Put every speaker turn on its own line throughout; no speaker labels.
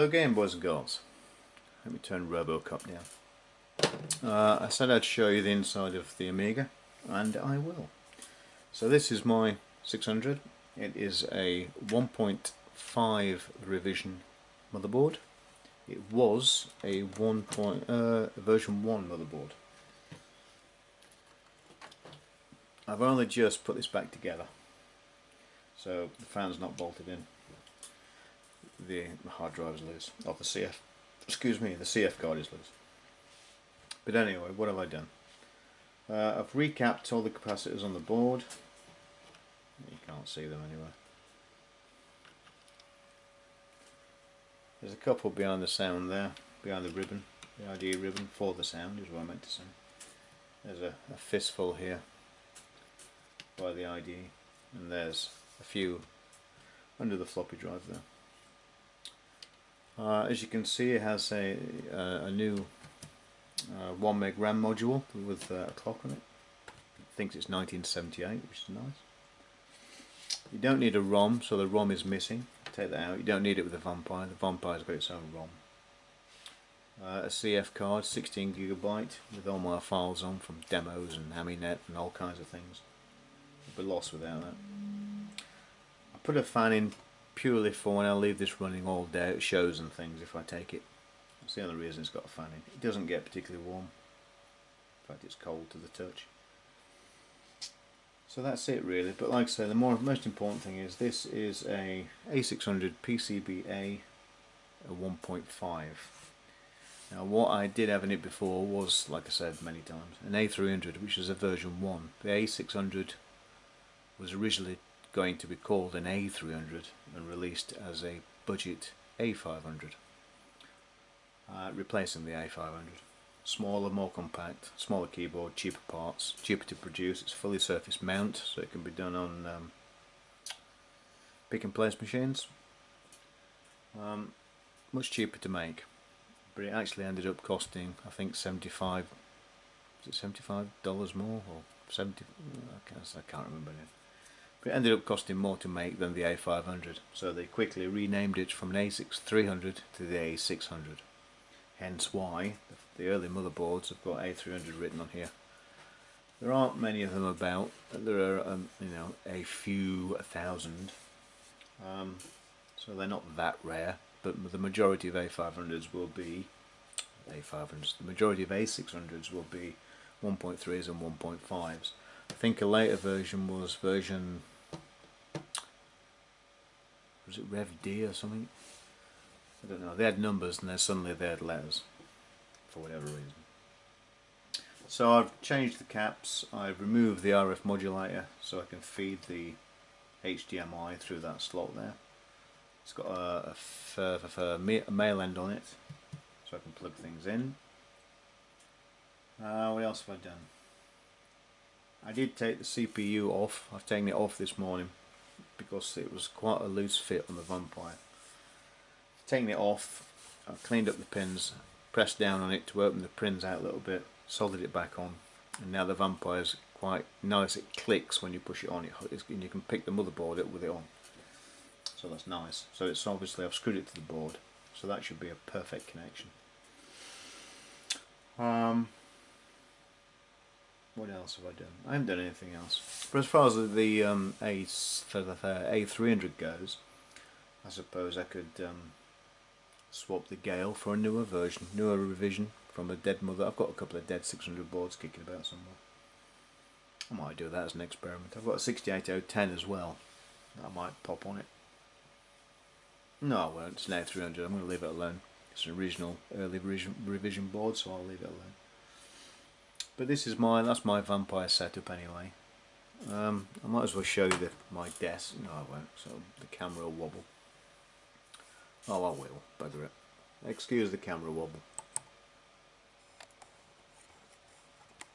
Hello again, boys and girls. Let me turn RoboCop down. I said I'd show you the inside of the Amiga, and I will. So this is my 600. It is a 1.5 revision motherboard. It was a version 1 motherboard. I've only just put this back together, so the fan's not bolted in. The hard drive is loose. The CF card is loose. But anyway, what have I done? I've recapped all the capacitors on the board. You can't see them anyway. There's a couple behind the sound there, behind the ribbon, the IDE ribbon for the sound is what I meant to say. There's a fistful here by the IDE, and there's a few under the floppy drive there. As you can see, it has a new 1 meg RAM module with a clock on it. It thinks it's 1978, which is nice. You don't need a ROM, so the ROM is missing. Take that out. You don't need it with the Vampire. The Vampire's got its own ROM. A CF card, 16GB, with all my files on from demos and Aminet and all kinds of things. I'd be lost without that. I put a fan in purely for when I leave this running all day at shows and things. If I take it, that's the only reason it's got a fan in. It doesn't get particularly warm. In fact, it's cold to the touch. So that's it really. But like I say, the most important thing is this is a A600 PCBA 1.5. Now what I did have in it before was, like I said many times, an A300, which is a version 1. The A600 was originally going to be called an A300 and released as a budget A500, replacing the A500. Smaller, more compact, smaller keyboard, cheaper parts, cheaper to produce. It's fully surface mount, so it can be done on pick and place machines. Much cheaper to make, but it actually ended up costing, I think, $75 more, or 70? I can't remember now. But it ended up costing more to make than the A500, so they quickly renamed it from an A300 to the A600. Hence why the early motherboards have got A300 written on here. There aren't many of them about. There are, a few thousand. So they're not that rare. But the majority of A500s will be The majority of A600s will be 1.3s and 1.5s. I think a later version was was it Rev D or something? I don't know. They had numbers and then suddenly they had letters for whatever reason. So I've changed the caps. I've removed the RF modulator so I can feed the HDMI through that slot there. It's got a male end on it, so I can plug things in. What else have I done? I did take the CPU off. I've taken it off this morning because it was quite a loose fit on the Vampire. Taking it off, I've cleaned up the pins, pressed down on it to open the pins out a little bit, soldered it back on, and now the Vampire's quite nice. It clicks when you push it on, and you can pick the motherboard up with it on. So that's nice. So it's obviously, I've screwed it to the board, so that should be a perfect connection. What else have I done? I haven't done anything else. But as far as the A300 goes, I suppose I could swap the Gale for a newer revision from a dead mother. I've got a couple of dead 600 boards kicking about somewhere. I might do that as an experiment. I've got a 68010 as well. I might pop on it. No, I won't. It's an A300. I'm going to leave it alone. It's an original early revision board, so I'll leave it alone. But this is that's my Vampire setup anyway. I might as well show you my desk. No, I won't. So the camera will wobble. Oh, I will. Bugger it. Excuse the camera wobble.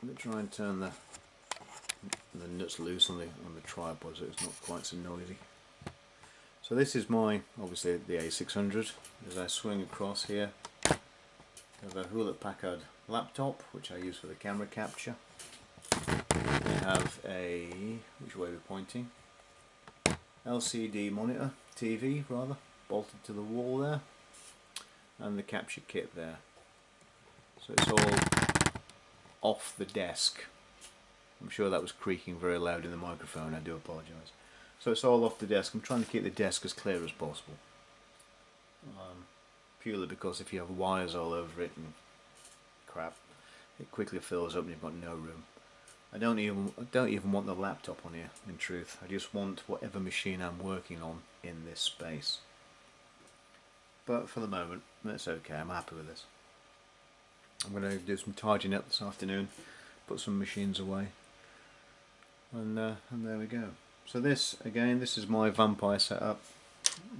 Let me try and turn the nuts loose on the tripod so it's not quite so noisy. So this is obviously the A600. As I swing across here, I have a Hewlett-Packard laptop, which I use for the camera capture. I have which way we're pointing? LCD monitor, TV rather, bolted to the wall there. and the capture kit there. So it's all off the desk. I'm sure that was creaking very loud in the microphone, I do apologise. So it's all off the desk. I'm trying to keep the desk as clear as possible. Purely because if you have wires all over it and crap, it quickly fills up and you've got no room. I don't even want the laptop on here, in truth. I just want whatever machine I'm working on in this space. But for the moment, that's okay, I'm happy with this. I'm going to do some tidying up this afternoon, put some machines away, and there we go. So this, again, this is my vampire setup,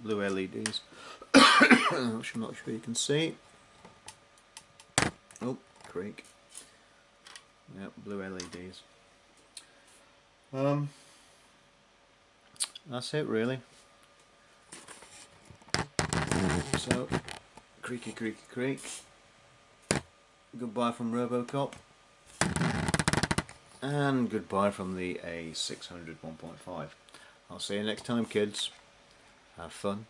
blue LEDs, which I'm not sure you can see. Oh, creak. Yep, blue LEDs. That's it really. So, creaky creaky creak. Goodbye from Robocop. And goodbye from the A600 1.5. I'll see you next time, kids. Have fun.